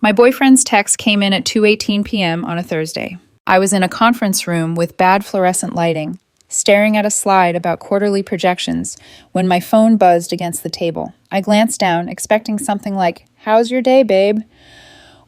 My boyfriend's text came in at 2:18 p.m. on a Thursday. I was in a conference room with bad fluorescent lighting, staring at a slide about quarterly projections when my phone buzzed against the table. I glanced down, expecting something like, "How's your day, babe?"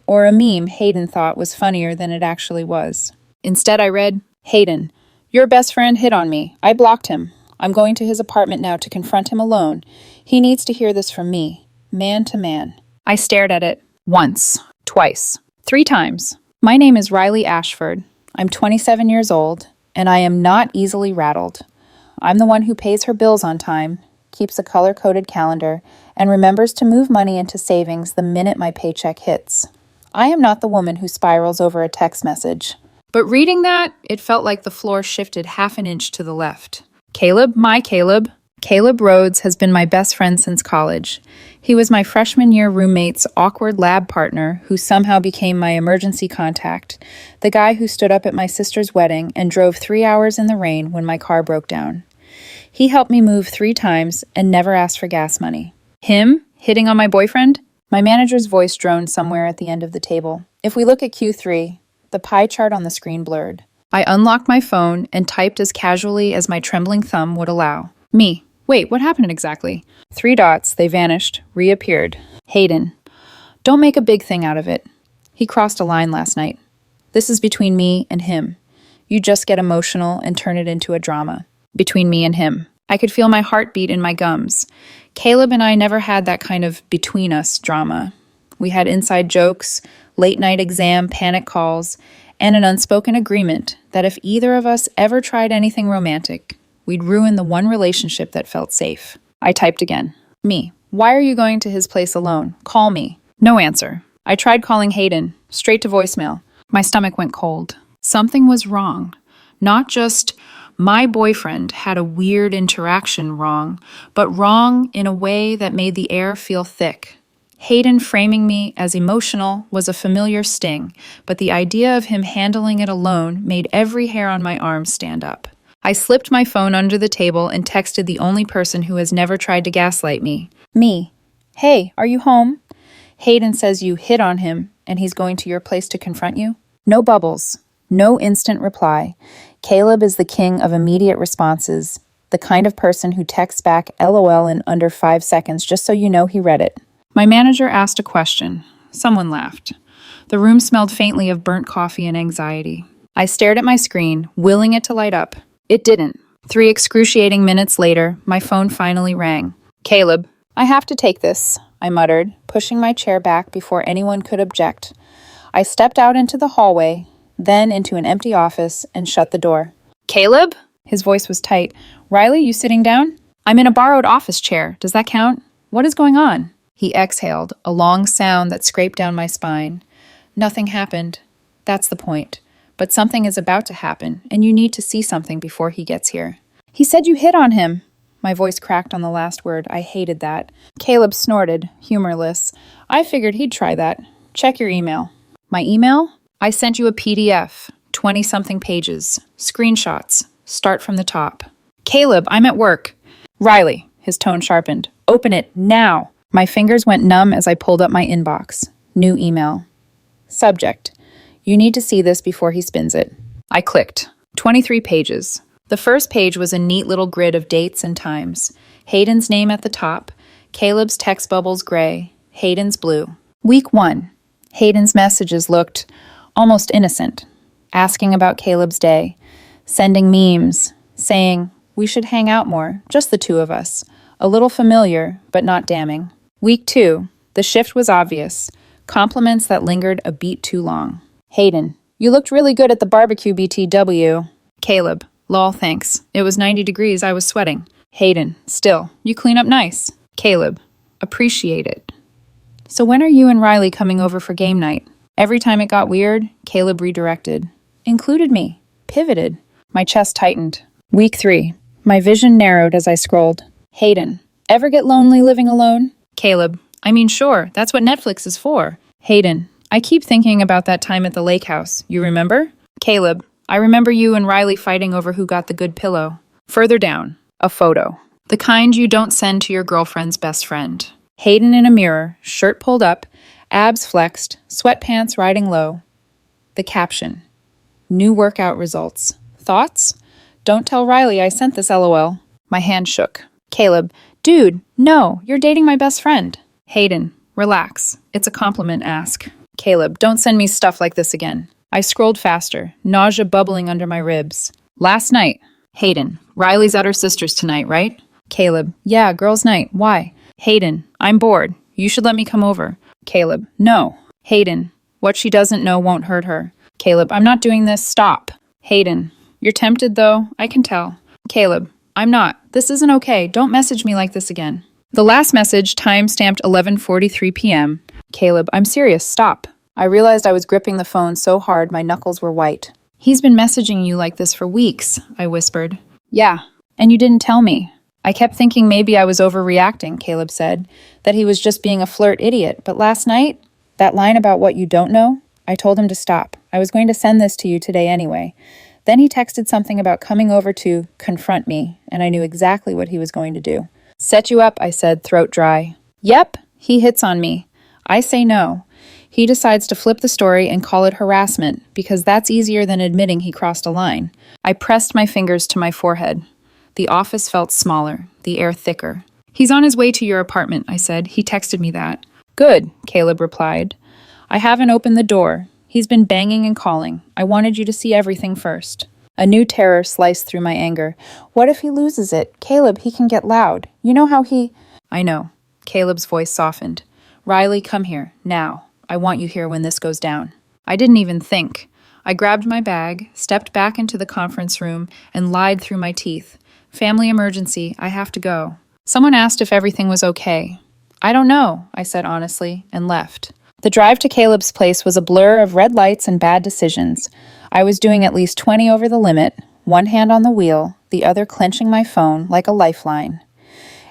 or a meme Hayden thought was funnier than it actually was. Instead, I read, "Hayden, your best friend hit on me. I blocked him. I'm going to his apartment now to confront him alone. He needs to hear this from me, man to man." I stared at it. Once, twice, 3 times. My name is Riley Ashford. I'm 27 years old, and I am not easily rattled. I'm the one who pays her bills on time, keeps a color-coded calendar, and remembers to move money into savings the minute my paycheck hits. I am not the woman who spirals over a text message. But reading that, it felt like the floor shifted half an inch to the left. Caleb, my Caleb. Caleb Rhodes has been my best friend since college. He was my freshman year roommate's awkward lab partner who somehow became my emergency contact, the guy who stood up at my sister's wedding and drove 3 hours in the rain when my car broke down. He helped me move 3 times and never asked for gas money. Him hitting on my boyfriend? My manager's voice droned somewhere at the end of the table. If we look at Q3, the pie chart on the screen blurred. I unlocked my phone and typed as casually as my trembling thumb would allow. Me. Wait, what happened exactly? 3 dots, they vanished, reappeared. Hayden. Don't make a big thing out of it. He crossed a line last night. This is between me and him. You just get emotional and turn it into a drama. Between me and him. I could feel my heartbeat in my gums. Caleb and I never had that kind of between us drama. We had inside jokes, late night exam panic calls, and an unspoken agreement that if either of us ever tried anything romantic, we'd ruin the one relationship that felt safe. I typed again. Me. Why are you going to his place alone? Call me. No answer. I tried calling Hayden, straight to voicemail. My stomach went cold. Something was wrong. Not just my boyfriend had a weird interaction wrong, but wrong in a way that made the air feel thick. Hayden framing me as emotional was a familiar sting, but the idea of him handling it alone made every hair on my arm stand up. I slipped my phone under the table and texted the only person who has never tried to gaslight me. Me. Hey, are you home? Hayden says you hit on him and he's going to your place to confront you. No bubbles. No instant reply. Caleb is the king of immediate responses, the kind of person who texts back LOL in under 5 seconds just so you know he read it. My manager asked a question. Someone laughed. The room smelled faintly of burnt coffee and anxiety. I stared at my screen, willing it to light up. It didn't. 3 excruciating minutes later, my phone finally rang. Caleb. I have to take this, I muttered, pushing my chair back before anyone could object. I stepped out into the hallway, then into an empty office, and shut the door. Caleb? His voice was tight. Riley, you sitting down? I'm in a borrowed office chair. Does that count? What is going on? He exhaled, a long sound that scraped down my spine. Nothing happened. That's the point. But something is about to happen, and you need to see something before he gets here. He said you hit on him. My voice cracked on the last word. I hated that. Caleb snorted, humorless. I figured he'd try that. Check your email. My email? I sent you a PDF, 20-something pages, screenshots. Start from the top. Caleb, I'm at work. Riley, his tone sharpened. Open it now. My fingers went numb as I pulled up my inbox. New email. Subject. You need to see this before he spins it. I clicked. 23 pages. The first page was a neat little grid of dates and times. Hayden's name at the top. Caleb's text bubbles gray. Hayden's blue. Week 1. Hayden's messages looked almost innocent. Asking about Caleb's day. Sending memes. Saying, we should hang out more. Just the 2 of us. A little familiar, but not damning. Week 2. The shift was obvious. Compliments that lingered a beat too long. Hayden, you looked really good at the barbecue BTW. Caleb, lol, thanks. It was 90 degrees, I was sweating. Hayden, still, you clean up nice. Caleb, appreciate it. So when are you and Riley coming over for game night? Every time it got weird, Caleb redirected. Included me. Pivoted. My chest tightened. Week 3. My vision narrowed as I scrolled. Hayden, ever get lonely living alone? Caleb, I mean, sure, that's what Netflix is for. Hayden, I keep thinking about that time at the lake house. You remember? Caleb, I remember you and Riley fighting over who got the good pillow. Further down, a photo. The kind you don't send to your girlfriend's best friend. Hayden in a mirror, shirt pulled up, Abs flexed, sweatpants riding low. The caption: new workout results. Thoughts? Don't tell Riley I sent this LOL. My hand shook. Caleb: dude, no, you're dating my best friend. Hayden: relax. It's a compliment ask. Caleb: don't send me stuff like this again. I scrolled faster, nausea bubbling under my ribs. Last night. Hayden: Riley's at her sister's tonight, right? Caleb: yeah, girls' night. Why? Hayden: I'm bored. You should let me come over. Caleb: no. Hayden: what she doesn't know won't hurt her. Caleb: I'm not doing this. Stop. Hayden: you're tempted, though. I can tell. Caleb: I'm not. This isn't okay. Don't message me like this again. The last message, time-stamped 11:43 p.m. Caleb: I'm serious. Stop. I realized I was gripping the phone so hard my knuckles were white. He's been messaging you like this for weeks, I whispered. Yeah, and you didn't tell me. I kept thinking maybe I was overreacting, Caleb said, that he was just being a flirt idiot. But last night, that line about what you don't know, I told him to stop. I was going to send this to you today anyway. Then he texted something about coming over to confront me, and I knew exactly what he was going to do. Set you up, I said, throat dry. Yep, he hits on me. I say no. He decides to flip the story and call it harassment, because that's easier than admitting he crossed a line. I pressed my fingers to my forehead. The office felt smaller, the air thicker. He's on his way to your apartment, I said. He texted me that. Good, Caleb replied. I haven't opened the door. He's been banging and calling. I wanted you to see everything first. A new terror sliced through my anger. What if he loses it? Caleb, he can get loud. You know how he... I know. Caleb's voice softened. Riley, come here, now. I want you here when this goes down. I didn't even think. I grabbed my bag, stepped back into the conference room, and lied through my teeth. Family emergency, I have to go. Someone asked if everything was okay. I don't know, I said honestly, and left. The drive to Caleb's place was a blur of red lights and bad decisions. I was doing at least 20 over the limit, one hand on the wheel, the other clenching my phone like a lifeline.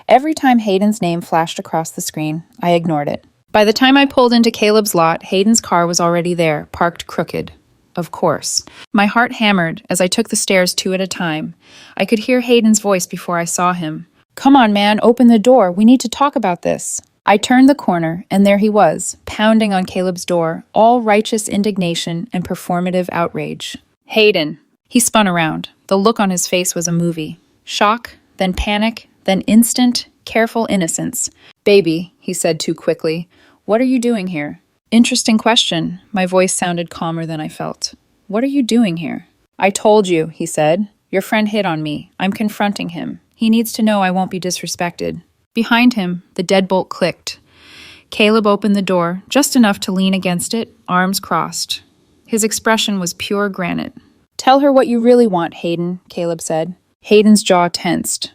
Every time Hayden's name flashed across the screen, I ignored it. By the time I pulled into Caleb's lot, Hayden's car was already there, parked crooked. Of course. My heart hammered as I took the stairs 2 at a time. I could hear Hayden's voice before I saw him. Come on, man, open the door. We need to talk about this. I turned the corner, and there he was, pounding on Caleb's door, all righteous indignation and performative outrage. Hayden. He spun around. The look on his face was a movie. Shock, then panic, then instant, careful innocence. Baby, he said too quickly. What are you doing here? Interesting question. My voice sounded calmer than I felt. What are you doing here? I told you, he said. Your friend hit on me. I'm confronting him. He needs to know I won't be disrespected. Behind him, the deadbolt clicked. Caleb opened the door, just enough to lean against it, arms crossed. His expression was pure granite. Tell her what you really want, Hayden, Caleb said. Hayden's jaw tensed.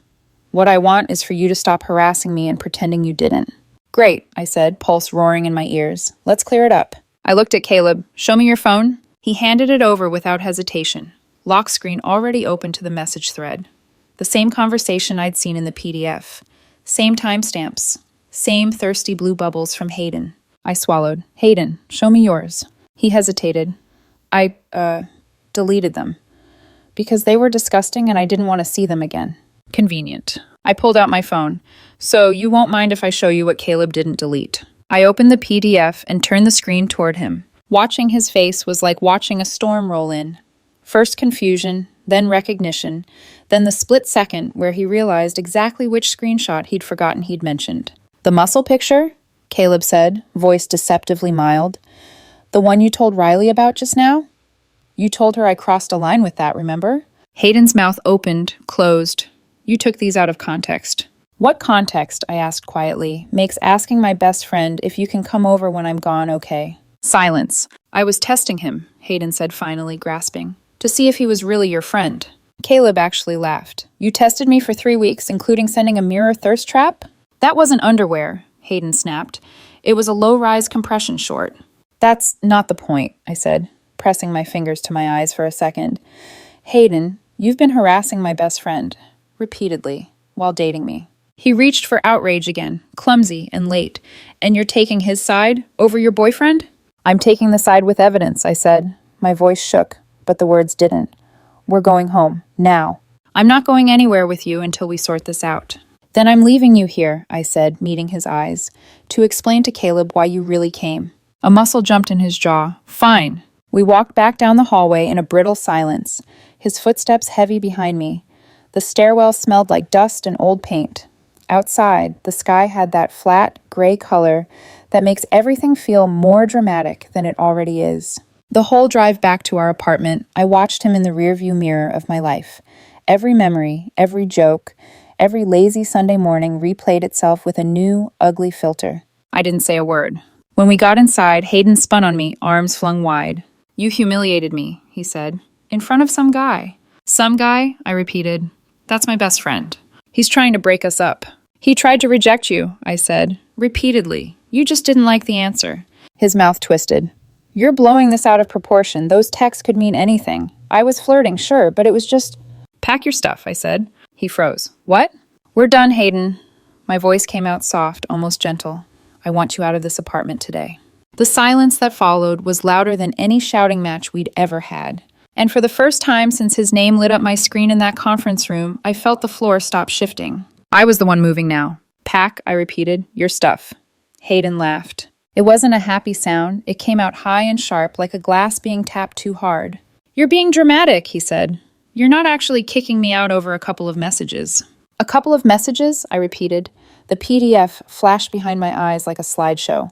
What I want is for you to stop harassing me and pretending you didn't. Great, I said, pulse roaring in my ears. Let's clear it up. I looked at Caleb. Show me your phone. He handed it over without hesitation. Lock screen already open to the message thread. The same conversation I'd seen in the PDF. Same timestamps. Same thirsty blue bubbles from Hayden. I swallowed. Hayden, show me yours. He hesitated. I, deleted them. Because they were disgusting and I didn't want to see them again. Convenient. I pulled out my phone. So you won't mind if I show you what Caleb didn't delete. I opened the PDF and turned the screen toward him. Watching his face was like watching a storm roll in. First confusion, then recognition, then the split second where he realized exactly which screenshot he'd forgotten he'd mentioned. The muscle picture? Caleb said, voice deceptively mild. The one you told Riley about just now? You told her I crossed a line with that, remember? Hayden's mouth opened, closed. You took these out of context. What context, I asked quietly, makes asking my best friend if you can come over when I'm gone okay? Silence. I was testing him, Hayden said finally, grasping, to see if he was really your friend. Caleb actually laughed. You tested me for 3 weeks, including sending a mirror thirst trap? That wasn't underwear, Hayden snapped. It was a low-rise compression short. That's not the point, I said, pressing my fingers to my eyes for a second. Hayden, you've been harassing my best friend, repeatedly, while dating me. He reached for outrage again, clumsy and late. And you're taking his side over your boyfriend? I'm taking the side with evidence, I said. My voice shook, but the words didn't. We're going home, now. I'm not going anywhere with you until we sort this out. Then I'm leaving you here, I said, meeting his eyes, to explain to Caleb why you really came. A muscle jumped in his jaw. Fine. We walked back down the hallway in a brittle silence, his footsteps heavy behind me. The stairwell smelled like dust and old paint. Outside, the sky had that flat, gray color that makes everything feel more dramatic than it already is. The whole drive back to our apartment, I watched him in the rearview mirror of my life. Every memory, every joke, every lazy Sunday morning replayed itself with a new, ugly filter. I didn't say a word. When we got inside, Hayden spun on me, arms flung wide. You humiliated me, he said. In front of some guy. Some guy, I repeated. That's my best friend. He's trying to break us up. He tried to reject you, I said, repeatedly. You just didn't like the answer. His mouth twisted. You're blowing this out of proportion. Those texts could mean anything. I was flirting, sure, but it was just... Pack your stuff, I said. He froze. What? We're done, Hayden. My voice came out soft, almost gentle. I want you out of this apartment today. The silence that followed was louder than any shouting match we'd ever had. And for the first time since his name lit up my screen in that conference room, I felt the floor stop shifting. I was the one moving now. Pack, I repeated, your stuff. Hayden laughed. It wasn't a happy sound. It came out high and sharp, like a glass being tapped too hard. You're being dramatic, he said. You're not actually kicking me out over a couple of messages. A couple of messages? I repeated. The PDF flashed behind my eyes like a slideshow.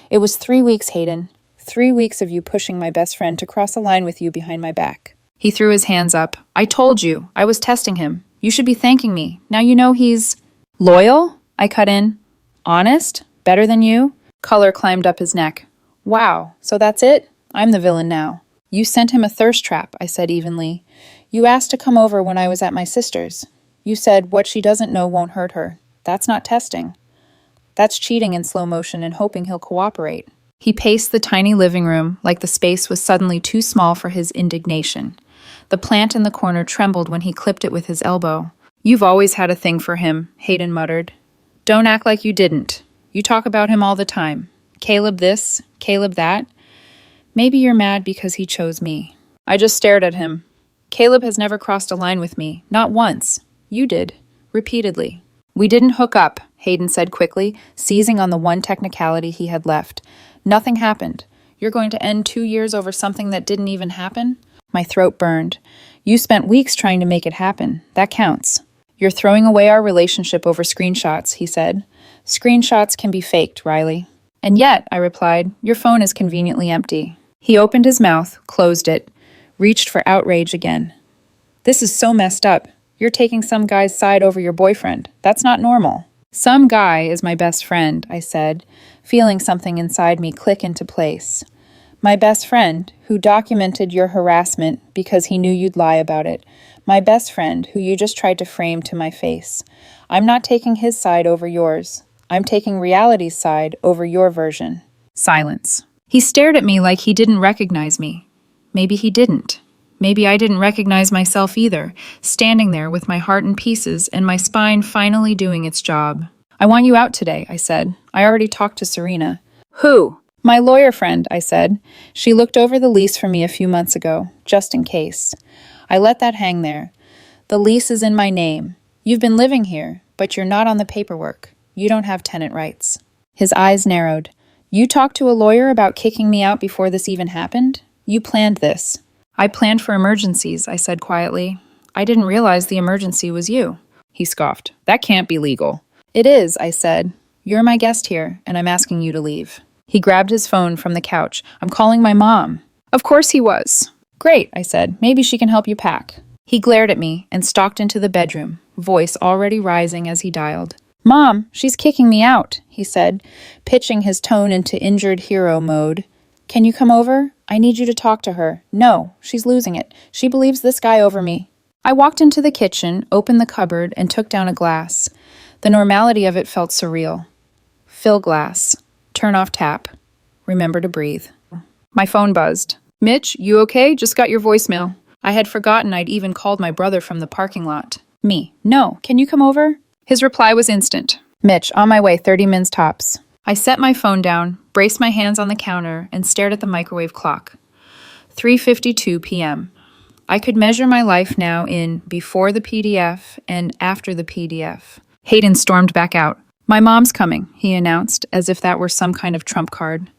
It was 3 weeks, Hayden. 3 weeks of you pushing my best friend to cross a line with you behind my back. He threw his hands up. I told you. I was testing him. You should be thanking me. Now you know he's... Loyal? I cut in. Honest? Better than you? Color climbed up his neck. Wow, so that's it? I'm the villain now. You sent him a thirst trap, I said evenly. You asked to come over when I was at my sister's. You said what she doesn't know won't hurt her. That's not testing. That's cheating in slow motion and hoping he'll cooperate. He paced the tiny living room like the space was suddenly too small for his indignation. The plant in the corner trembled when he clipped it with his elbow. You've always had a thing for him, Hayden muttered. Don't act like you didn't. You talk about him all the time. Caleb this, Caleb that. Maybe you're mad because he chose me. I just stared at him. Caleb has never crossed a line with me, not once. You did, repeatedly. We didn't hook up, Hayden said quickly, seizing on the one technicality he had left. Nothing happened. You're going to end 2 years over something that didn't even happen? My throat burned. You spent weeks trying to make it happen. That counts. You're throwing away our relationship over screenshots, he said. Screenshots can be faked, Riley. And yet, I replied, your phone is conveniently empty. He opened his mouth, closed it, reached for outrage again. This is so messed up. You're taking some guy's side over your boyfriend. That's not normal. Some guy is my best friend, I said, feeling something inside me click into place. My best friend, who documented your harassment because he knew you'd lie about it. My best friend, who you just tried to frame to my face. I'm not taking his side over yours. I'm taking reality's side over your version. Silence. He stared at me like he didn't recognize me. Maybe he didn't. Maybe I didn't recognize myself either, standing there with my heart in pieces and my spine finally doing its job. I want you out today, I said. I already talked to Serena. Who? My lawyer friend, I said. She looked over the lease for me a few months ago, just in case. I let that hang there. The lease is in my name. You've been living here, but you're not on the paperwork. You don't have tenant rights. His eyes narrowed. You talked to a lawyer about kicking me out before this even happened? You planned this. I planned for emergencies, I said quietly. I didn't realize the emergency was you. He scoffed. That can't be legal. It is, I said. You're my guest here, and I'm asking you to leave. He grabbed his phone from the couch. I'm calling my mom. Of course he was. Great, I said. Maybe she can help you pack. He glared at me and stalked into the bedroom, voice already rising as he dialed. Mom, she's kicking me out, he said, pitching his tone into injured hero mode. Can you come over? I need you to talk to her. No, she's losing it. She believes this guy over me. I walked into the kitchen, opened the cupboard, and took down a glass. The normality of it felt surreal. Fill glass. Turn off tap. Remember to breathe. My phone buzzed. Mitch, you okay? Just got your voicemail. I had forgotten I'd even called my brother from the parking lot. Me. No, can you come over? His reply was instant. Mitch, on my way, 30 mins tops. I set my phone down, braced my hands on the counter, and stared at the microwave clock. 3:52 p.m. I could measure my life now in before the PDF and after the PDF. Hayden stormed back out. My mom's coming, he announced, as if that were some kind of trump card.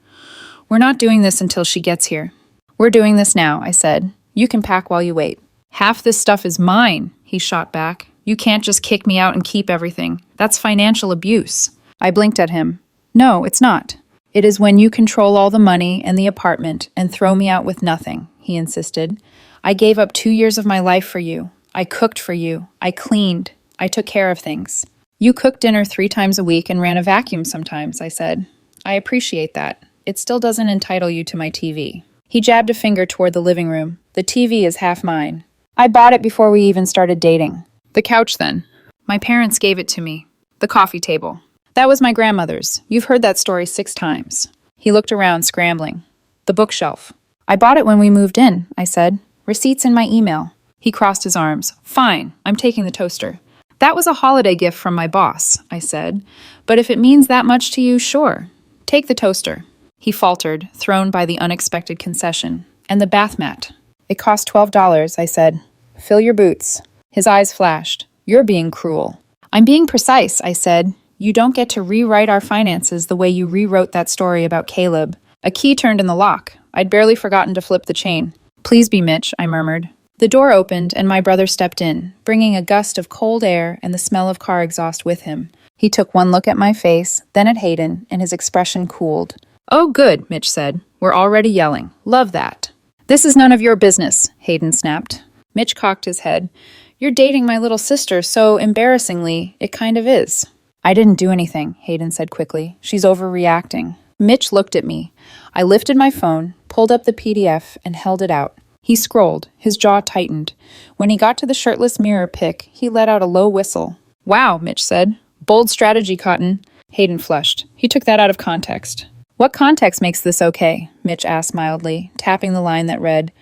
We're not doing this until she gets here. We're doing this now, I said. You can pack while you wait. Half this stuff is mine, he shot back. You can't just kick me out and keep everything. That's financial abuse. I blinked at him. No, it's not. It is when you control all the money and the apartment and throw me out with nothing, he insisted. I gave up 2 years of my life for you. I cooked for you. I cleaned. I took care of things. You cooked dinner 3 times a week and ran a vacuum sometimes, I said. I appreciate that. It still doesn't entitle you to my TV. He jabbed a finger toward the living room. The TV is half mine. I bought it before we even started dating. The couch, then. My parents gave it to me. The coffee table. That was my grandmother's. You've heard that story 6 times. He looked around, scrambling. The bookshelf. I bought it when we moved in, I said. Receipts in my email. He crossed his arms. Fine, I'm taking the toaster. That was a holiday gift from my boss, I said. But if it means that much to you, sure. Take the toaster. He faltered, thrown by the unexpected concession. And the bath mat. It cost $12, I said. Fill your boots. His eyes flashed. You're being cruel. I'm being precise, I said. You don't get to rewrite our finances the way you rewrote that story about Caleb. A key turned in the lock. I'd barely forgotten to flip the chain. Please be Mitch, I murmured. The door opened and my brother stepped in, bringing a gust of cold air and the smell of car exhaust with him. He took one look at my face, then at Hayden, and his expression cooled. Oh, good, Mitch said. We're already yelling. Love that. This is none of your business, Hayden snapped. Mitch cocked his head. You're dating my little sister, so embarrassingly, it kind of is. I didn't do anything, Hayden said quickly. She's overreacting. Mitch looked at me. I lifted my phone, pulled up the PDF, and held it out. He scrolled. His jaw tightened. When he got to the shirtless mirror pic, he let out a low whistle. Wow, Mitch said. Bold strategy, Cotton. Hayden flushed. He took that out of context. What context makes this okay? Mitch asked mildly, tapping the line that read,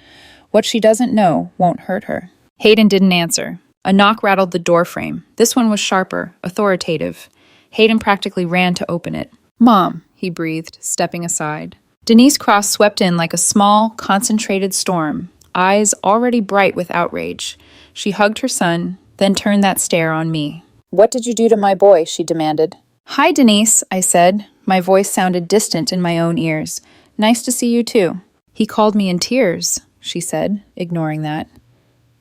What she doesn't know won't hurt her. Hayden didn't answer. A knock rattled the door frame. This one was sharper, authoritative. Hayden practically ran to open it. Mom, he breathed, stepping aside. Denise Cross swept in like a small, concentrated storm, eyes already bright with outrage. She hugged her son, then turned that stare on me. What did you do to my boy? She demanded. Hi, Denise, I said. My voice sounded distant in my own ears. Nice to see you too. He called me in tears, she said, ignoring that.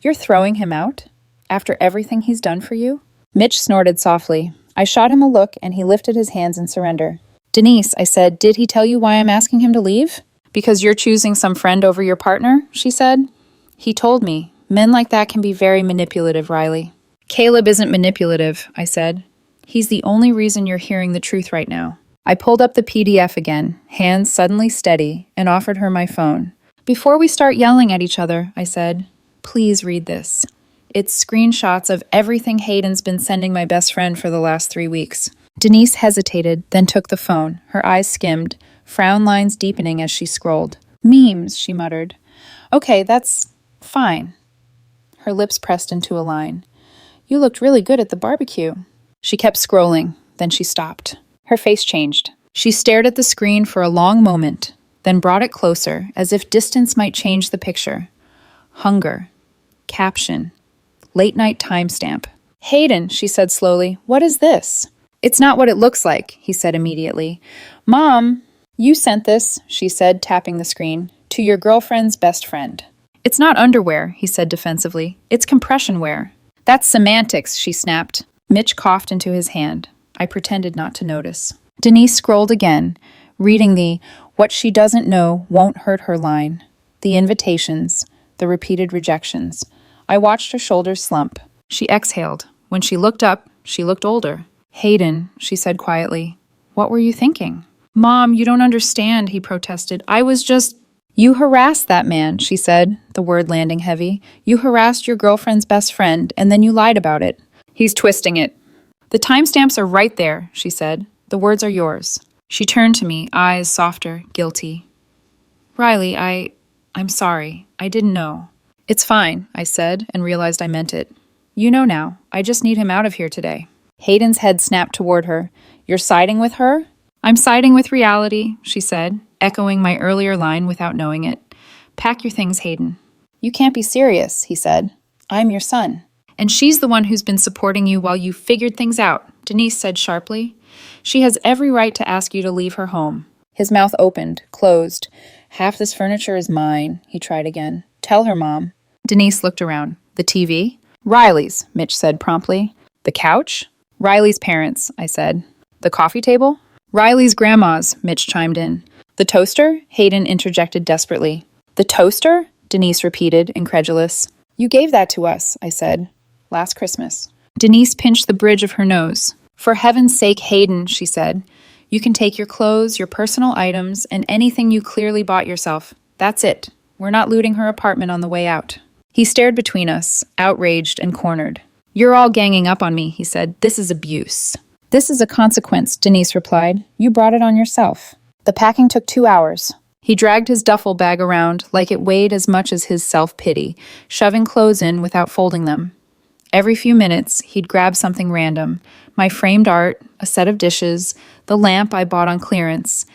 You're throwing him out? After everything he's done for you? Mitch snorted softly. I shot him a look and he lifted his hands in surrender. Denise, I said, did he tell you why I'm asking him to leave? Because you're choosing some friend over your partner, she said. He told me. Men like that can be very manipulative, Riley. Caleb isn't manipulative, I said. He's the only reason you're hearing the truth right now. I pulled up the PDF again, hands suddenly steady, and offered her my phone. Before we start yelling at each other, I said, please read this. It's screenshots of everything Hayden's been sending my best friend for the last 3 weeks. Denise hesitated, then took the phone. Her eyes skimmed, frown lines deepening as she scrolled. Memes, she muttered. Okay, that's fine. Her lips pressed into a line. You looked really good at the barbecue. She kept scrolling, then she stopped. Her face changed. She stared at the screen for a long moment, then brought it closer, as if distance might change the picture. Hunger. Caption. Late-night timestamp. Hayden, she said slowly, what is this? It's not what it looks like, he said immediately. Mom, you sent this, she said, tapping the screen, to your girlfriend's best friend. It's not underwear, he said defensively. It's compression wear. That's semantics, she snapped. Mitch coughed into his hand. I pretended not to notice. Denise scrolled again, reading the what she doesn't know won't hurt her line, the invitations, the repeated rejections. I watched her shoulders slump. She exhaled. When she looked up, she looked older. Hayden, she said quietly, what were you thinking? Mom, you don't understand, he protested. I was just... You harassed that man, she said, the word landing heavy. You harassed your girlfriend's best friend, and then you lied about it. He's twisting it. The timestamps are right there, she said. The words are yours. She turned to me, eyes softer, guilty. Riley, I'm sorry. I didn't know. It's fine, I said, and realized I meant it. You know now. I just need him out of here today. Hayden's head snapped toward her. You're siding with her? I'm siding with reality, she said, echoing my earlier line without knowing it. Pack your things, Hayden. You can't be serious, he said. I'm your son. And she's the one who's been supporting you while you figured things out, Denise said sharply. She has every right to ask you to leave her home. His mouth opened, closed. Half this furniture is mine, he tried again. Tell her, Mom. Denise looked around. The TV? Riley's, Mitch said promptly. The couch? Riley's parents, I said. The coffee table? Riley's grandma's, Mitch chimed in. The toaster? Hayden interjected desperately. The toaster? Denise repeated, incredulous. You gave that to us, I said. Last Christmas. Denise pinched the bridge of her nose. For heaven's sake, Hayden, she said. You can take your clothes, your personal items, and anything you clearly bought yourself. That's it. We're not looting her apartment on the way out. He stared between us, outraged and cornered. You're all ganging up on me, he said. This is abuse. This is a consequence, Denise replied. You brought it on yourself. The packing took 2 hours. He dragged his duffel bag around like it weighed as much as his self-pity, shoving clothes in without folding them. Every few minutes, he'd grab something random, my framed art, a set of dishes, the lamp I bought on clearance,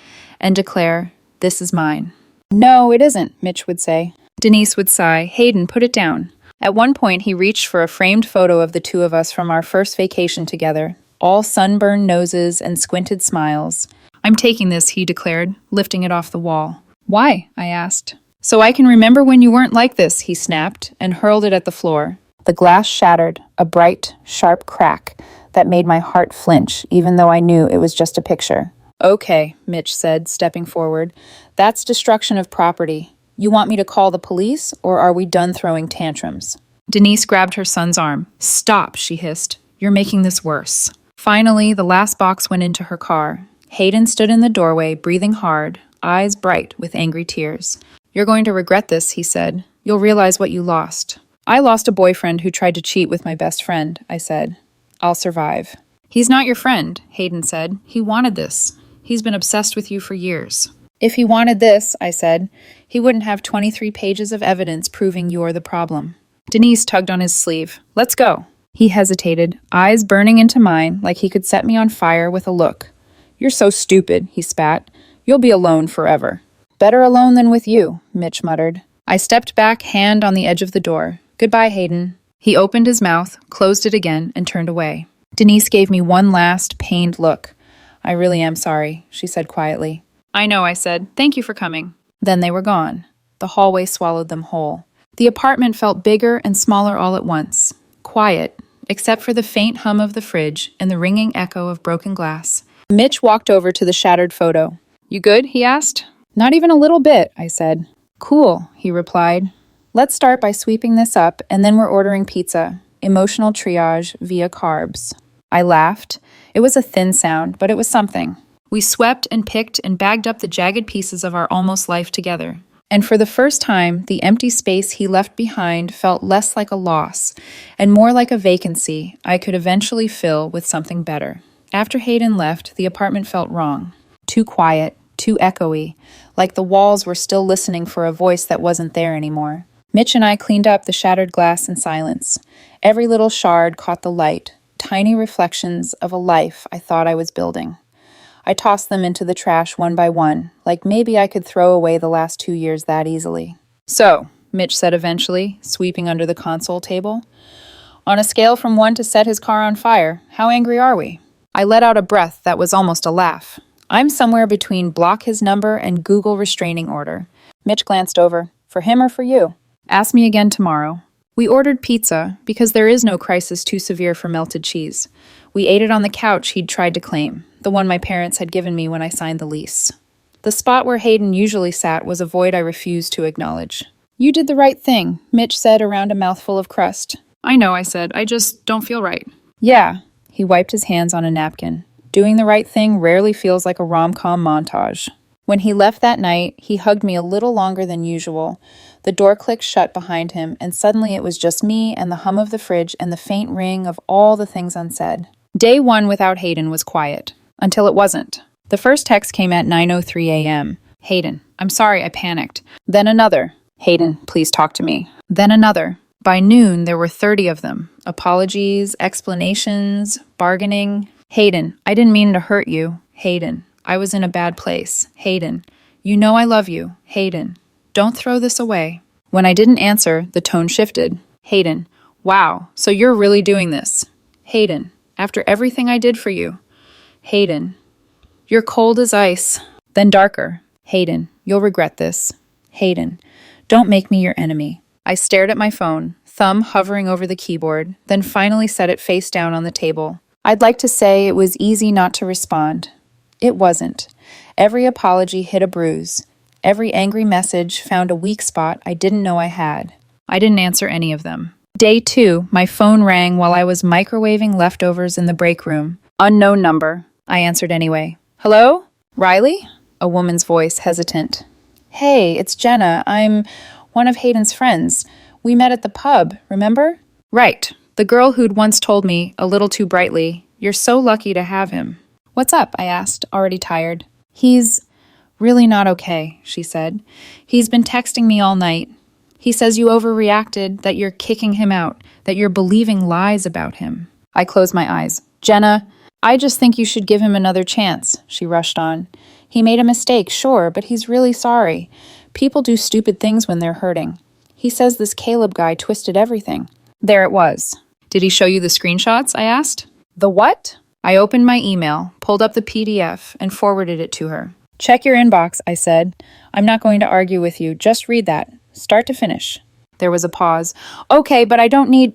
and declare, this is mine. No, it isn't, Mitch would say. Denise would sigh. Hayden, put it down. At one point, he reached for a framed photo of the two of us from our first vacation together, all sunburned noses and squinted smiles. I'm taking this, he declared, lifting it off the wall. Why? I asked. So I can remember when you weren't like this, he snapped, and hurled it at the floor. The glass shattered, a bright, sharp crack that made my heart flinch, even though I knew it was just a picture. Okay, Mitch said, stepping forward. That's destruction of property. You want me to call the police, or are we done throwing tantrums? Denise grabbed her son's arm. Stop, she hissed. You're making this worse. Finally, the last box went into her car. Hayden stood in the doorway, breathing hard, eyes bright with angry tears. You're going to regret this, he said. You'll realize what you lost. I lost a boyfriend who tried to cheat with my best friend, I said. I'll survive. He's not your friend, Hayden said. He wanted this. He's been obsessed with you for years. If he wanted this, I said, he wouldn't have 23 pages of evidence proving you're the problem. Denise tugged on his sleeve. Let's go. He hesitated, eyes burning into mine like he could set me on fire with a look. You're so stupid, he spat. You'll be alone forever. Better alone than with you, Mitch muttered. I stepped back, hand on the edge of the door. Goodbye, Hayden. He opened his mouth, closed it again, and turned away. Denise gave me one last, pained look. I really am sorry, she said quietly. I know, I said. Thank you for coming. Then they were gone. The hallway swallowed them whole. The apartment felt bigger and smaller all at once. Quiet, except for the faint hum of the fridge and the ringing echo of broken glass. Mitch walked over to the shattered photo. You good? He asked. Not even a little bit, I said. Cool, he replied. Let's start by sweeping this up, and then we're ordering pizza. Emotional triage via carbs. I laughed. It was a thin sound, but it was something. We swept and picked and bagged up the jagged pieces of our almost life together. And for the first time, the empty space he left behind felt less like a loss and more like a vacancy I could eventually fill with something better. After Hayden left, the apartment felt wrong. Too quiet, too echoey, like the walls were still listening for a voice that wasn't there anymore. Mitch and I cleaned up the shattered glass in silence. Every little shard caught the light, tiny reflections of a life I thought I was building. I tossed them into the trash one by one, like maybe I could throw away the last 2 years that easily. So, Mitch said eventually, sweeping under the console table. On a scale from 1 to set his car on fire, how angry are we? I let out a breath that was almost a laugh. I'm somewhere between block his number and Google restraining order. Mitch glanced over. For him or for you? Ask me again tomorrow. We ordered pizza because there is no crisis too severe for melted cheese. We ate it on the couch he'd tried to claim, the one my parents had given me when I signed the lease. The spot where Hayden usually sat was a void I refused to acknowledge. You did the right thing, Mitch said around a mouthful of crust. I know, I said. I just don't feel right. Yeah. He wiped his hands on a napkin. Doing the right thing rarely feels like a rom-com montage. When he left that night, he hugged me a little longer than usual. The door clicked shut behind him, and suddenly it was just me and the hum of the fridge and the faint ring of all the things unsaid. Day 1 without Hayden was quiet. Until it wasn't. The first text came at 9:03 a.m. Hayden, I'm sorry I panicked. Then another. Hayden, please talk to me. Then another. By noon, there were 30 of them. Apologies, explanations, bargaining. Hayden, I didn't mean to hurt you. Hayden, I was in a bad place. Hayden, you know I love you. Hayden, don't throw this away. When I didn't answer, the tone shifted. Hayden, wow, so you're really doing this. Hayden, after everything I did for you. Hayden, you're cold as ice. Then darker. Hayden, you'll regret this. Hayden, don't make me your enemy. I stared at my phone, thumb hovering over the keyboard, then finally set it face down on the table. I'd like to say it was easy not to respond. It wasn't. Every apology hit a bruise. Every angry message found a weak spot I didn't know I had. I didn't answer any of them. Day 2, my phone rang while I was microwaving leftovers in the break room. Unknown number. I answered anyway. Hello? Riley? A woman's voice, hesitant. Hey, it's Jenna. I'm one of Hayden's friends. We met at the pub, remember? Right. The girl who'd once told me, a little too brightly, "You're so lucky to have him." What's up? I asked, already tired. He's really not okay, she said. He's been texting me all night. He says you overreacted, that you're kicking him out, that you're believing lies about him. I closed my eyes. Jenna, I just think you should give him another chance, she rushed on. He made a mistake, sure, but he's really sorry. People do stupid things when they're hurting. He says this Caleb guy twisted everything. There it was. Did he show you the screenshots? I asked. The what? I opened my email, pulled up the PDF, and forwarded it to her. Check your inbox, I said. I'm not going to argue with you. Just read that. Start to finish. There was a pause. Okay, but I don't need...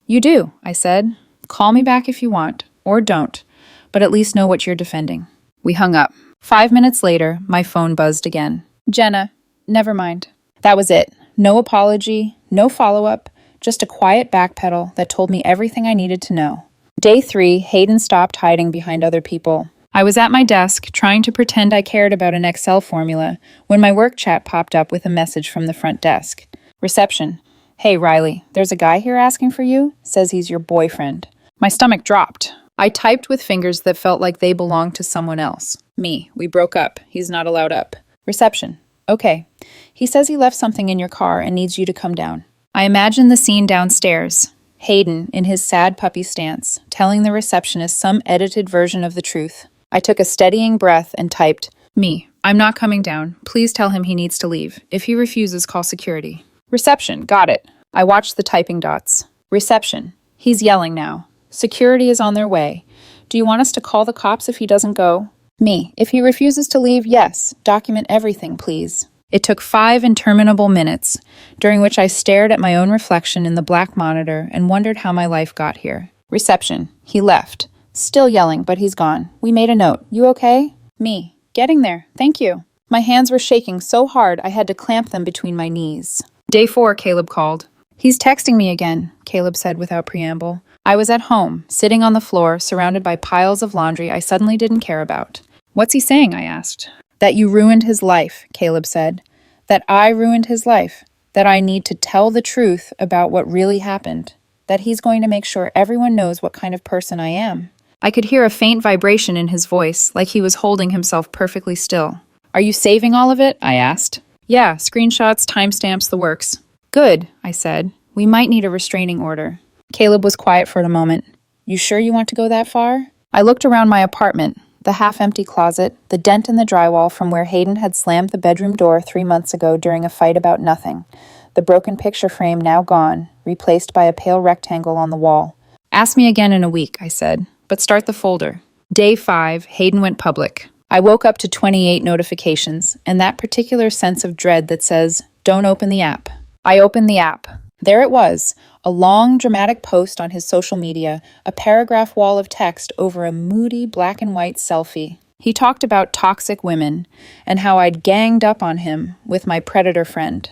You do, I said. Call me back if you want, or don't, but at least know what you're defending. We hung up. 5 minutes later, my phone buzzed again. Jenna, never mind. That was it. No apology, no follow-up, just a quiet backpedal that told me everything I needed to know. Day 3, Hayden stopped hiding behind other people. I was at my desk, trying to pretend I cared about an Excel formula, when my work chat popped up with a message from the front desk. Reception. Hey, Riley, there's a guy here asking for you. Says he's your boyfriend. My stomach dropped. I typed with fingers that felt like they belonged to someone else. Me. We broke up. He's not allowed up. Reception. Okay. He says he left something in your car and needs you to come down. I imagined the scene downstairs. Hayden, in his sad puppy stance, telling the receptionist some edited version of the truth. I took a steadying breath and typed, Me. I'm not coming down. Please tell him he needs to leave. If he refuses, call security. Reception. Got it. I watched the typing dots. Reception. He's yelling now. Security is on their way. Do you want us to call the cops if he doesn't go? Me. If he refuses to leave, yes. Document everything, please. It took 5 interminable minutes, during which I stared at my own reflection in the black monitor and wondered how my life got here. Reception. He left. Still yelling, but he's gone. We made a note. You okay? Me. Getting there. Thank you. My hands were shaking so hard I had to clamp them between my knees. Day 4, Caleb called. He's texting me again, Caleb said without preamble. I was at home, sitting on the floor, surrounded by piles of laundry I suddenly didn't care about. What's he saying? I asked. That you ruined his life, Caleb said. That I ruined his life. That I need to tell the truth about what really happened. That he's going to make sure everyone knows what kind of person I am. I could hear a faint vibration in his voice, like he was holding himself perfectly still. Are you saving all of it? I asked. Yeah, screenshots, timestamps, the works. Good, I said. We might need a restraining order. Caleb was quiet for a moment. You sure you want to go that far? I looked around my apartment, the half-empty closet, the dent in the drywall from where Hayden had slammed the bedroom door 3 months ago during a fight about nothing, the broken picture frame now gone, replaced by a pale rectangle on the wall. Ask me again in a week, I said, but start the folder. Day 5, Hayden went public. I woke up to 28 notifications, and that particular sense of dread that says, don't open the app. I opened the app. There it was, a long, dramatic post on his social media, a paragraph wall of text over a moody black and white selfie. He talked about toxic women and how I'd ganged up on him with my predator friend.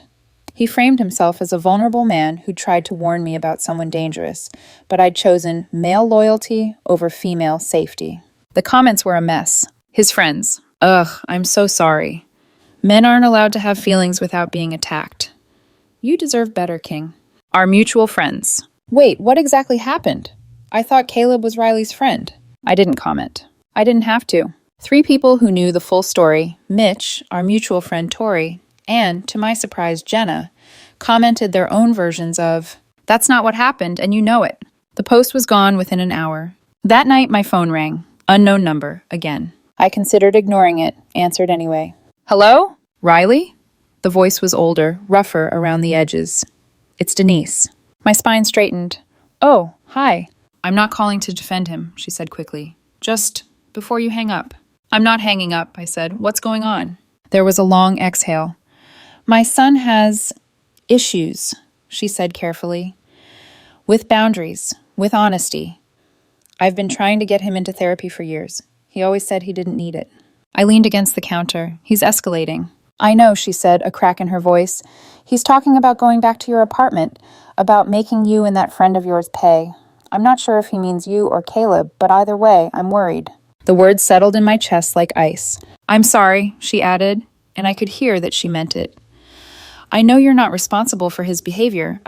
He framed himself as a vulnerable man who tried to warn me about someone dangerous, but I'd chosen male loyalty over female safety. The comments were a mess. His friends. Ugh, I'm so sorry. Men aren't allowed to have feelings without being attacked. You deserve better, King. Our mutual friends. Wait, what exactly happened? I thought Caleb was Riley's friend. I didn't comment. I didn't have to. 3 people who knew the full story, Mitch, our mutual friend Tori, and, to my surprise, Jenna, commented their own versions of, that's not what happened, and you know it. The post was gone within an hour. That night, my phone rang. Unknown number, again. I considered ignoring it, answered anyway. Hello? Riley? The voice was older, rougher around the edges. It's Denise. My spine straightened. Oh, hi. I'm not calling to defend him, she said quickly. Just before you hang up. I'm not hanging up, I said. What's going on? There was a long exhale. My son has issues, she said carefully. With boundaries, with honesty. I've been trying to get him into therapy for years. He always said he didn't need it. I leaned against the counter. He's escalating. I know, she said, a crack in her voice. He's talking about going back to your apartment, about making you and that friend of yours pay. I'm not sure if he means you or Caleb, but either way, I'm worried. The words settled in my chest like ice. I'm sorry, she added, and I could hear that she meant it. I know you're not responsible for his behavior.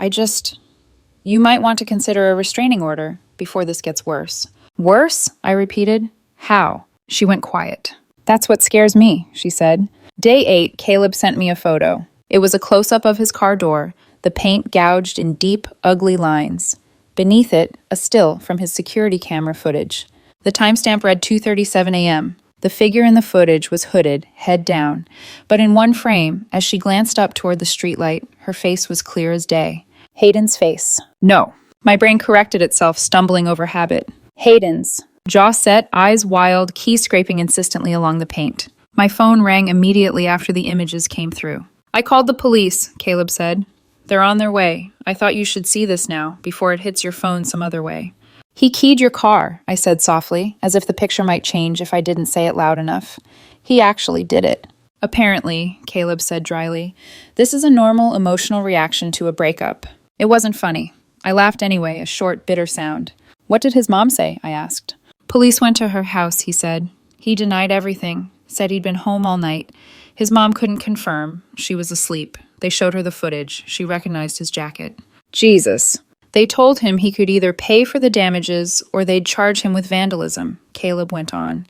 You might want to consider a restraining order before this gets worse. Worse? I repeated. How? She went quiet. That's what scares me, she said. Day 8, Caleb sent me a photo. It was a close-up of his car door, the paint gouged in deep, ugly lines. Beneath it, a still from his security camera footage. The timestamp read 2:37 a.m. The figure in the footage was hooded, head down, but in one frame, as she glanced up toward the streetlight, her face was clear as day. Hayden's face. No. My brain corrected itself, stumbling over habit. Hayden's. Jaw set, eyes wild, key scraping insistently along the paint. My phone rang immediately after the images came through. I called the police, Caleb said. They're on their way. I thought you should see this now, before it hits your phone some other way. He keyed your car, I said softly, as if the picture might change if I didn't say it loud enough. He actually did it. Apparently, Caleb said dryly, this is a normal emotional reaction to a breakup. It wasn't funny. I laughed anyway, a short, bitter sound. What did his mom say? I asked. Police went to her house, he said. He denied everything, said he'd been home all night. His mom couldn't confirm. She was asleep. They showed her the footage. She recognized his jacket. Jesus. They told him he could either pay for the damages or they'd charge him with vandalism, Caleb went on.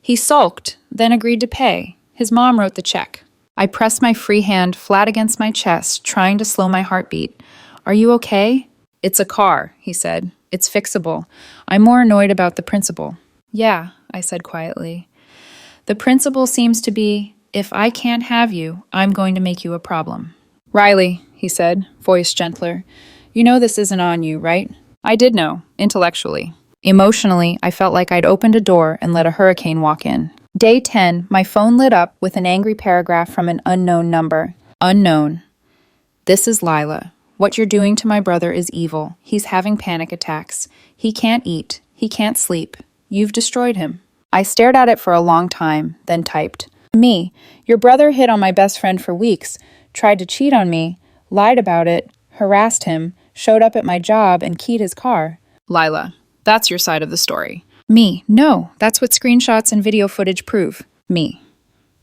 He sulked, then agreed to pay. His mom wrote the check. I pressed my free hand flat against my chest, trying to slow my heartbeat. Are you okay? It's a car, he said. It's fixable. I'm more annoyed about the principle. Yeah, I said quietly. The principle seems to be, if I can't have you, I'm going to make you a problem. Riley, he said, voice gentler, you know this isn't on you, right? I did know, intellectually. Emotionally, I felt like I'd opened a door and let a hurricane walk in. Day 10, my phone lit up with an angry paragraph from an unknown number. Unknown. This is Lila. What you're doing to my brother is evil. He's having panic attacks. He can't eat. He can't sleep. You've destroyed him. I stared at it for a long time, then typed. Me. Your brother hit on my best friend for weeks, tried to cheat on me, lied about it, harassed him, showed up at my job, and keyed his car. Lila, that's your side of the story. Me. No, that's what screenshots and video footage prove. Me.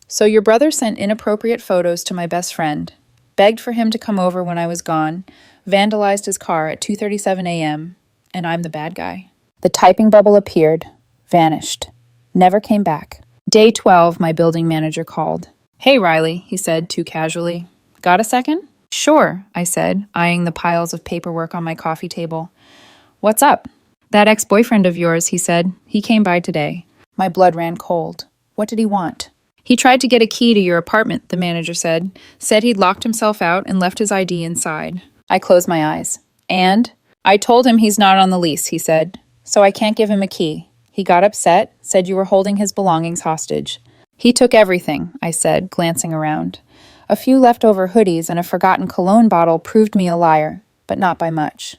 So your brother sent inappropriate photos to my best friend, begged for him to come over when I was gone, vandalized his car at 2:37 a.m., and I'm the bad guy. The typing bubble appeared, vanished, never came back. Day 12, my building manager called. Hey, Riley, he said too casually. Got a second? Sure, I said, eyeing the piles of paperwork on my coffee table. What's up? That ex-boyfriend of yours, he said. He came by today. My blood ran cold. What did he want? He tried to get a key to your apartment, the manager said. Said he'd locked himself out and left his ID inside. I closed my eyes. And? I told him he's not on the lease, he said. So I can't give him a key. He got upset, said you were holding his belongings hostage. He took everything, I said, glancing around. A few leftover hoodies and a forgotten cologne bottle proved me a liar, but not by much.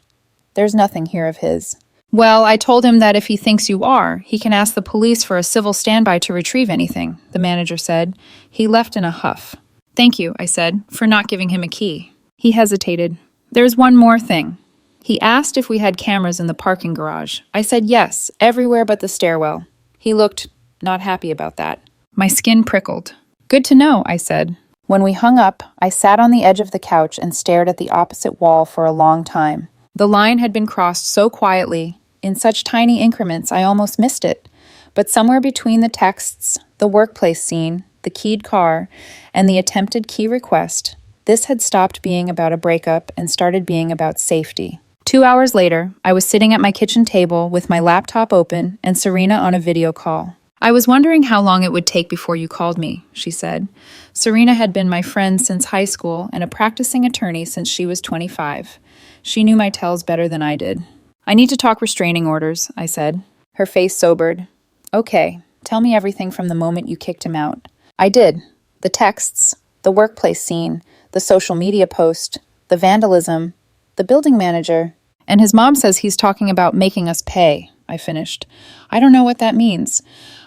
There's nothing here of his. Well, I told him that if he thinks you are, he can ask the police for a civil standby to retrieve anything, the manager said. He left in a huff. Thank you, I said, for not giving him a key. He hesitated. There's one more thing. He asked if we had cameras in the parking garage. I said yes, everywhere but the stairwell. He looked not happy about that. My skin prickled. Good to know, I said. When we hung up, I sat on the edge of the couch and stared at the opposite wall for a long time. The line had been crossed so quietly, in such tiny increments I almost missed it. But somewhere between the texts, the workplace scene, the keyed car, and the attempted key request, this had stopped being about a breakup and started being about safety. 2 hours later, I was sitting at my kitchen table with my laptop open and Serena on a video call. I was wondering how long it would take before you called me, she said. Serena had been my friend since high school and a practicing attorney since she was 25. She knew my tells better than I did. I need to talk restraining orders, I said. Her face sobered. Okay, Tell me everything from the moment you kicked him out." I did. The texts, the workplace scene, the social media post, the vandalism, the building manager. "And his mom says he's talking about making us pay," I finished. "I don't know what that means.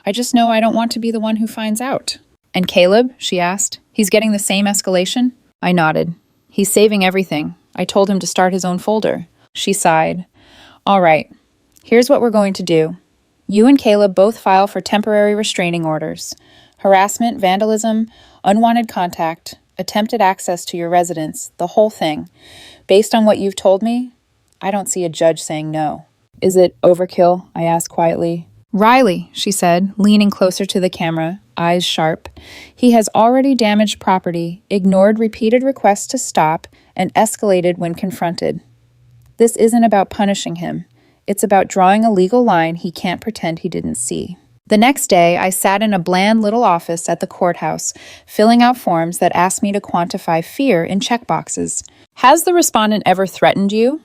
I just know I don't want to be the one who finds out." "And Caleb?" she asked. "He's getting the same escalation?" I nodded. "He's saving everything. I told him to start his own folder." She sighed. "All right. Here's what we're going to do. You and Caleb both file for temporary restraining orders. Harassment, vandalism, unwanted contact, attempted access to your residence, the whole thing. Based on what you've told me, I don't see a judge saying no." "Is it overkill?" I asked quietly. "Riley," she said, leaning closer to the camera, eyes sharp. "He has already damaged property, ignored repeated requests to stop, and escalated when confronted. This isn't about punishing him. It's about drawing a legal line he can't pretend he didn't see." The next day, I sat in a bland little office at the courthouse, filling out forms that asked me to quantify fear in checkboxes. Has the respondent ever threatened you?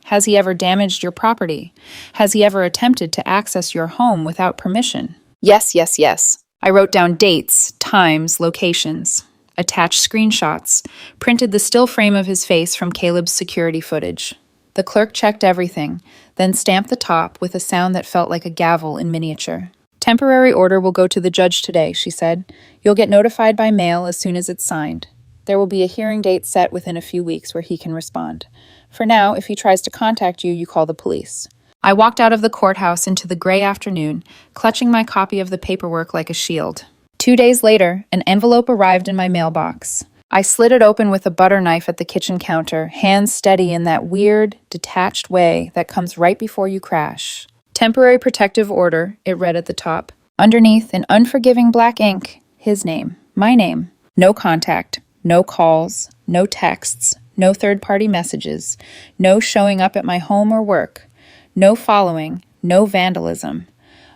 Has he ever damaged your property? Has he ever attempted to access your home without permission? Yes, yes, yes. I wrote down dates, times, locations, attached screenshots, printed the still frame of his face from Caleb's security footage. The clerk checked everything, then stamped the top with a sound that felt like a gavel in miniature. "Temporary order will go to the judge today," she said. "You'll get notified by mail as soon as it's signed. There will be a hearing date set within a few weeks where he can respond. For now, if he tries to contact you, you call the police." I walked out of the courthouse into the gray afternoon, clutching my copy of the paperwork like a shield. 2 days later, an envelope arrived in my mailbox. I slid it open with a butter knife at the kitchen counter, hands steady in that weird, detached way that comes right before you crash. "Temporary protective order," it read at the top. Underneath, in unforgiving black ink, his name, my name. No contact, no calls, no texts, no third-party messages, no showing up at my home or work, no following, no vandalism.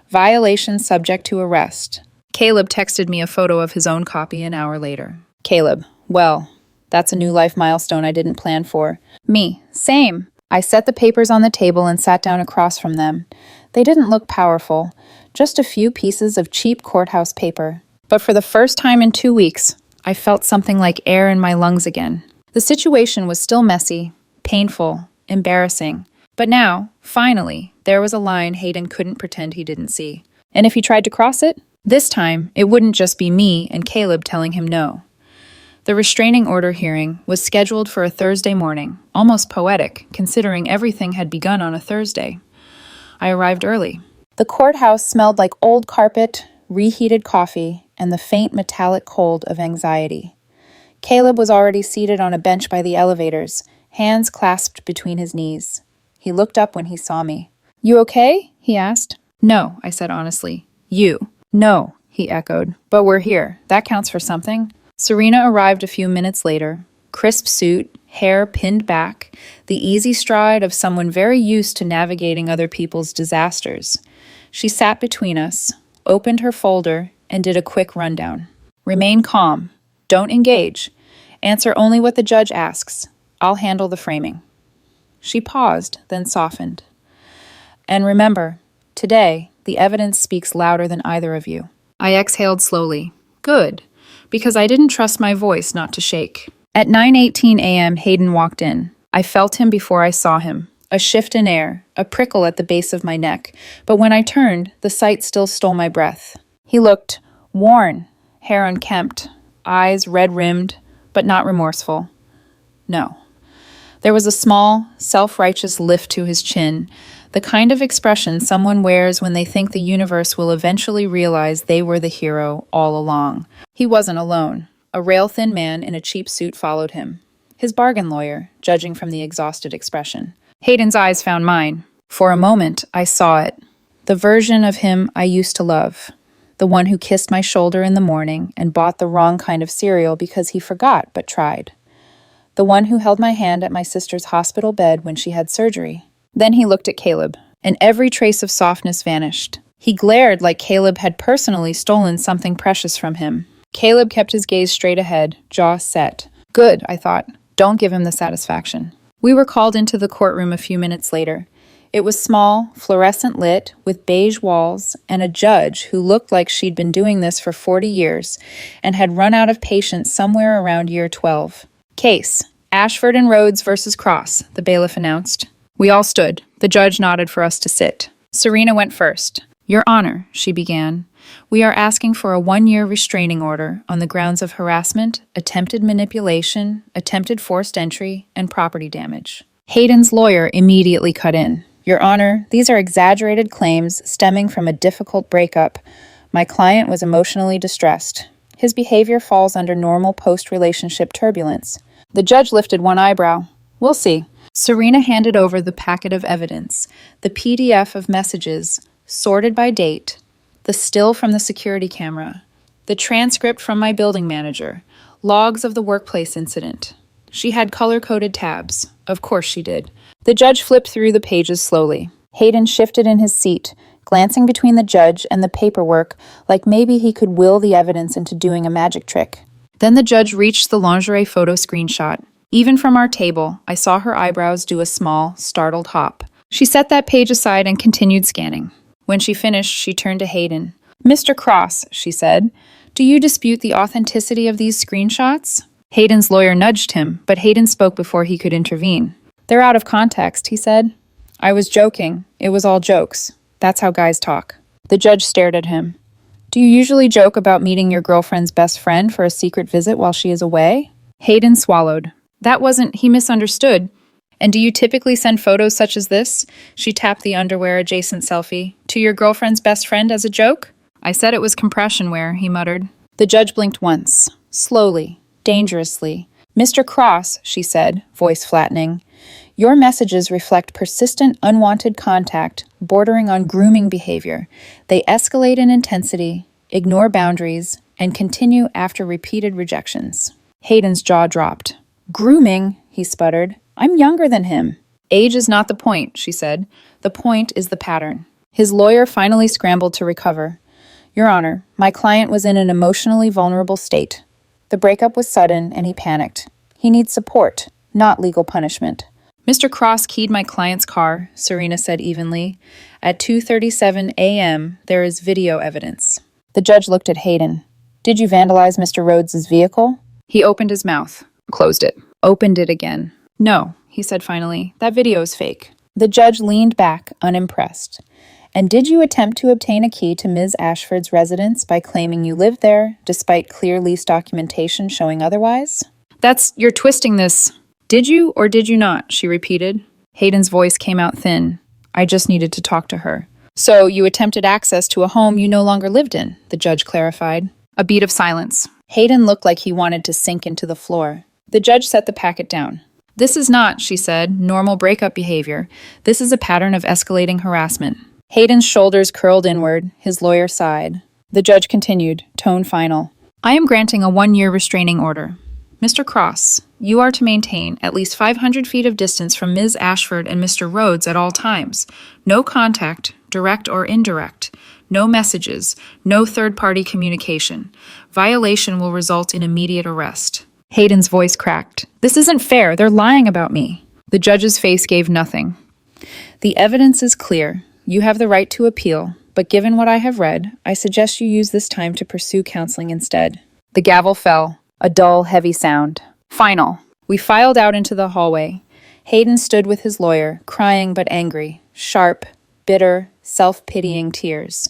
Violation subject to arrest. Caleb texted me a photo of his own copy an hour later. Caleb, well, that's a new life milestone I didn't plan for. Me, same. I set the papers on the table and sat down across from them. They didn't look powerful, just a few pieces of cheap courthouse paper. But for the first time in 2 weeks, I felt something like air in my lungs again. The situation was still messy, painful, embarrassing. But now, finally, there was a line Hayden couldn't pretend he didn't see. And if he tried to cross it, this time it wouldn't just be me and Caleb telling him no. The restraining order hearing was scheduled for a Thursday morning, almost poetic, considering everything had begun on a Thursday. I arrived early. The courthouse smelled like old carpet, reheated coffee, and the faint metallic cold of anxiety. Caleb was already seated on a bench by the elevators, hands clasped between his knees. He looked up when he saw me. "You okay?" he asked. "No," I said honestly. "You?" "No," he echoed. "But we're here. That counts for something." Serena arrived a few minutes later. Crisp suit, hair pinned back, the easy stride of someone very used to navigating other people's disasters. She sat between us, opened her folder, and did a quick rundown. "Remain calm. Don't engage. Answer only what the judge asks. I'll handle the framing." She paused, then softened. "And remember, today, the evidence speaks louder than either of you." I exhaled slowly. Good, because I didn't trust my voice not to shake. At 9:18 a.m., Hayden walked in. I felt him before I saw him. A shift in air, a prickle at the base of my neck, but when I turned, the sight still stole my breath. He looked worn, hair unkempt, eyes red-rimmed, but not remorseful. No. There was a small, self-righteous lift to his chin, the kind of expression someone wears when they think the universe will eventually realize they were the hero all along. He wasn't alone. A rail-thin man in a cheap suit followed him. His bargain lawyer, judging from the exhausted expression. Hayden's eyes found mine. For a moment, I saw it. The version of him I used to love. The one who kissed my shoulder in the morning and bought the wrong kind of cereal because he forgot but tried. The one who held my hand at my sister's hospital bed when she had surgery. Then he looked at Caleb, and every trace of softness vanished. He glared like Caleb had personally stolen something precious from him. Caleb kept his gaze straight ahead, jaw set. Good, I thought. Don't give him the satisfaction. We were called into the courtroom a few minutes later. It was small, fluorescent lit, with beige walls, and a judge who looked like she'd been doing this for 40 years and had run out of patience somewhere around year 12. Case: Ashford and Rhodes versus Cross, the bailiff announced. We all stood. The judge nodded for us to sit. Serena went first. Your Honor, she began, we are asking for a 1-year restraining order on the grounds of harassment, attempted manipulation, attempted forced entry, and property damage. Hayden's lawyer immediately cut in. Your Honor, these are exaggerated claims stemming from a difficult breakup. My client was emotionally distressed. His behavior falls under normal post-relationship turbulence. The judge lifted one eyebrow. We'll see. Serena handed over the packet of evidence, the PDF of messages, sorted by date, the still from the security camera, the transcript from my building manager, logs of the workplace incident. She had color-coded tabs. Of course she did. The judge flipped through the pages slowly. Hayden shifted in his seat, glancing between the judge and the paperwork like maybe he could will the evidence into doing a magic trick. Then the judge reached the lingerie photo screenshot. Even from our table, I saw her eyebrows do a small, startled hop. She set that page aside and continued scanning. When she finished, she turned to Hayden. Mr. Cross, she said, do you dispute the authenticity of these screenshots? Hayden's lawyer nudged him, but Hayden spoke before he could intervene. They're out of context, he said. I was joking. It was all jokes. That's how guys talk. The judge stared at him. Do you usually joke about meeting your girlfriend's best friend for a secret visit while she is away? Hayden swallowed. That wasn't, he misunderstood. And do you typically send photos such as this? She tapped the underwear-adjacent selfie. To your girlfriend's best friend as a joke? I said it was compression wear, he muttered. The judge blinked once. Slowly. Dangerously. Mr. Cross, she said, voice flattening. Your messages reflect persistent, unwanted contact, bordering on grooming behavior. They escalate in intensity, ignore boundaries, and continue after repeated rejections. Hayden's jaw dropped. Grooming, he sputtered. I'm younger than him. Age is not the point, she said. The point is the pattern. His lawyer finally scrambled to recover. Your Honor, my client was in an emotionally vulnerable state. The breakup was sudden and he panicked. He needs support, not legal punishment. Mr. Cross keyed my client's car, Serena said evenly. At 2:37 a.m., there is video evidence. The judge looked at Hayden. Did you vandalize Mr. Rhodes' vehicle? He opened his mouth, closed it, opened it again. No, he said finally. That video is fake. The judge leaned back, unimpressed. And did you attempt to obtain a key to Ms. Ashford's residence by claiming you lived there, despite clear lease documentation showing otherwise? You're twisting this. Did you or did you not? She repeated. Hayden's voice came out thin. I just needed to talk to her. So you attempted access to a home you no longer lived in, the judge clarified. A beat of silence. Hayden looked like he wanted to sink into the floor. The judge set the packet down. This is not, she said, normal breakup behavior. This is a pattern of escalating harassment. Hayden's shoulders curled inward. His lawyer sighed. The judge continued, tone final. I am granting a 1-year restraining order. Mr. Cross, you are to maintain at least 500 feet of distance from Ms. Ashford and Mr. Rhodes at all times. No contact, direct or indirect. No messages. No third-party communication. Violation will result in immediate arrest. Hayden's voice cracked. This isn't fair. They're lying about me. The judge's face gave nothing. The evidence is clear. You have the right to appeal, but given what I have read, I suggest you use this time to pursue counseling instead. The gavel fell. A dull, heavy sound. Final. We filed out into the hallway. Hayden stood with his lawyer, crying but angry, sharp, bitter, self-pitying tears.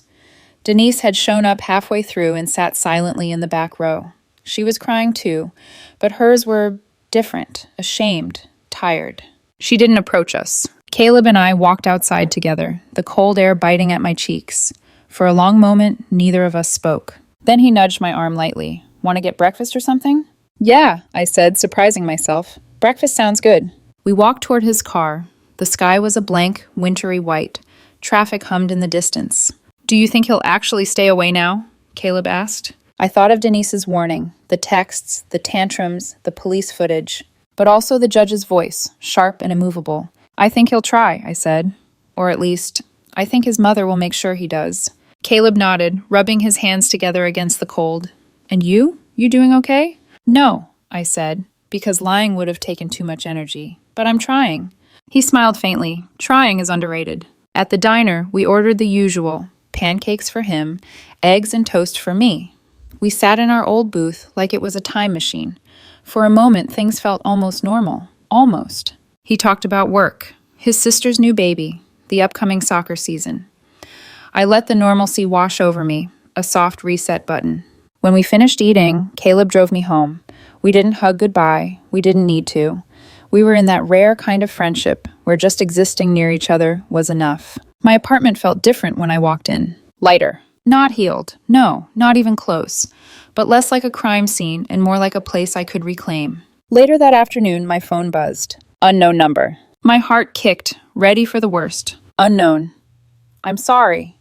Denise had shown up halfway through and sat silently in the back row. She was crying too, but hers were different, ashamed, tired. She didn't approach us. Caleb and I walked outside together, the cold air biting at my cheeks. For a long moment, neither of us spoke. Then he nudged my arm lightly. Want to get breakfast or something? Yeah, I said, surprising myself. Breakfast sounds good. We walked toward his car. The sky was a blank, wintry white. Traffic hummed in the distance. Do you think he'll actually stay away now? Caleb asked. I thought of Denise's warning, the texts, the tantrums, the police footage, but also the judge's voice, sharp and immovable. I think he'll try, I said. Or at least, I think his mother will make sure he does. Caleb nodded, rubbing his hands together against the cold. And you? You doing okay? No, I said, because lying would have taken too much energy. But I'm trying. He smiled faintly. Trying is underrated. At the diner, we ordered the usual: pancakes for him, eggs and toast for me. We sat in our old booth like it was a time machine. For a moment, things felt almost normal. Almost. He talked about work, his sister's new baby, the upcoming soccer season. I let the normalcy wash over me, a soft reset button. When we finished eating, Caleb drove me home. We didn't hug goodbye. We didn't need to. We were in that rare kind of friendship where just existing near each other was enough. My apartment felt different when I walked in. Lighter. Not healed. No, not even close. But less like a crime scene and more like a place I could reclaim. Later that afternoon, my phone buzzed. Unknown number. My heart kicked, ready for the worst. Unknown. I'm sorry.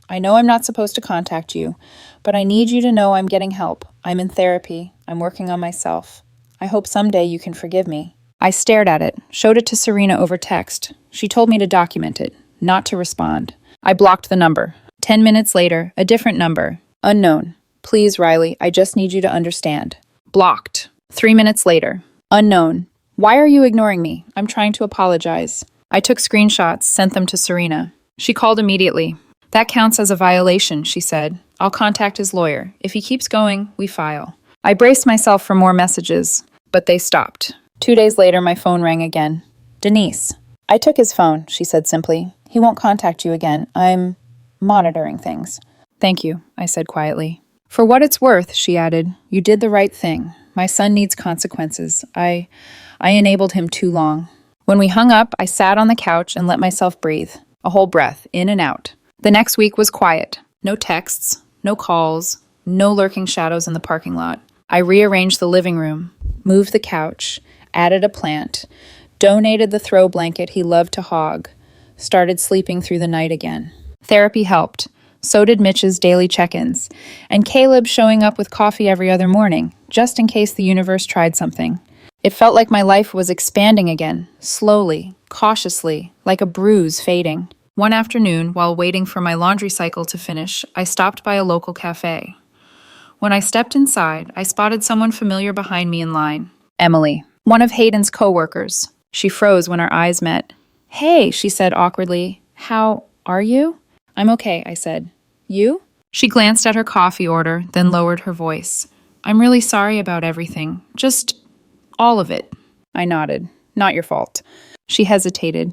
I know I'm not supposed to contact you, but I need you to know I'm getting help. I'm in therapy. I'm working on myself. I hope someday you can forgive me. I stared at it, showed it to Serena over text. She told me to document it, not to respond. I blocked the number. 10 minutes later, a different number. Unknown. Please, Riley, I just need you to understand. Blocked. 3 minutes later. Unknown. Why are you ignoring me? I'm trying to apologize. I took screenshots, sent them to Serena. She called immediately. That counts as a violation, she said. I'll contact his lawyer. If he keeps going, we file. I braced myself for more messages, but they stopped. 2 days later, my phone rang again. Denise. I took his phone, she said simply. He won't contact you again. I'm monitoring things. Thank you, I said quietly. For what it's worth, she added, you did the right thing. My son needs consequences. I enabled him too long. When we hung up, I sat on the couch and let myself breathe. A whole breath, in and out. The next week was quiet. No texts, no calls, no lurking shadows in the parking lot. I rearranged the living room, moved the couch, added a plant, donated the throw blanket he loved to hog, started sleeping through the night again. Therapy helped. So did Mitch's daily check-ins, and Caleb showing up with coffee every other morning, just in case the universe tried something. It felt like my life was expanding again, slowly, cautiously, like a bruise fading. One afternoon, while waiting for my laundry cycle to finish, I stopped by a local cafe. When I stepped inside, I spotted someone familiar behind me in line. Emily, one of Hayden's co-workers. She froze when our eyes met. Hey, she said awkwardly. How are you? I'm okay, I said. You? She glanced at her coffee order, then lowered her voice. I'm really sorry about everything. Just all of it. I nodded. Not your fault. She hesitated.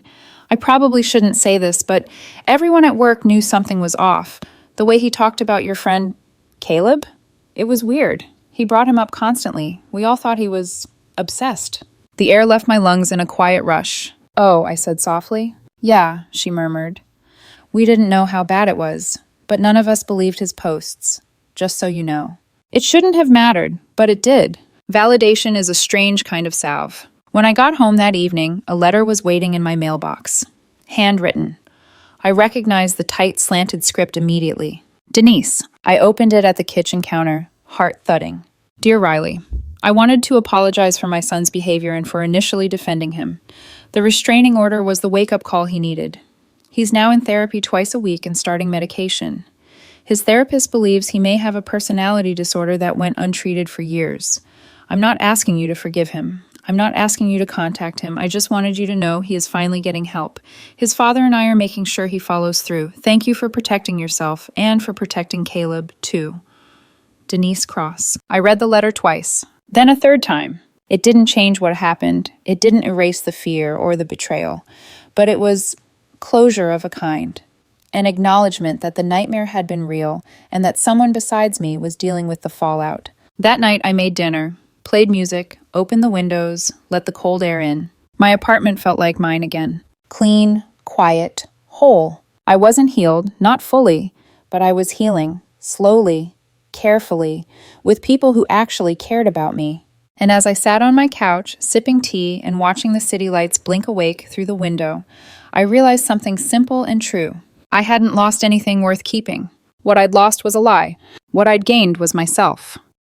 I probably shouldn't say this, but everyone at work knew something was off. The way he talked about your friend, Caleb? It was weird. He brought him up constantly. We all thought he was obsessed. The air left my lungs in a quiet rush. Oh, I said softly. Yeah, she murmured. We didn't know how bad it was, but none of us believed his posts, just so you know. It shouldn't have mattered, but it did. Validation is a strange kind of salve. When I got home that evening, a letter was waiting in my mailbox. Handwritten. I recognized the tight, slanted script immediately. Denise. I opened it at the kitchen counter, heart thudding. Dear Riley, I wanted to apologize for my son's behavior and for initially defending him. The restraining order was the wake-up call he needed. He's now in therapy twice a week and starting medication. His therapist believes he may have a personality disorder that went untreated for years. I'm not asking you to forgive him. I'm not asking you to contact him. I just wanted you to know he is finally getting help. His father and I are making sure he follows through. Thank you for protecting yourself and for protecting Caleb, too. Denise Cross. I read the letter twice, then a third time. It didn't change what happened. It didn't erase the fear or the betrayal, but it was closure of a kind, an acknowledgement that the nightmare had been real and that someone besides me was dealing with the fallout. That night I made dinner, played music, opened the windows, let the cold air in. My apartment felt like mine again. Clean, quiet, whole. I wasn't healed, not fully, but I was healing, slowly, carefully, with people who actually cared about me. And as I sat on my couch, sipping tea and watching the city lights blink awake through the window, I realized something simple and true. I hadn't lost anything worth keeping. What I'd lost was a lie. What I'd gained was myself.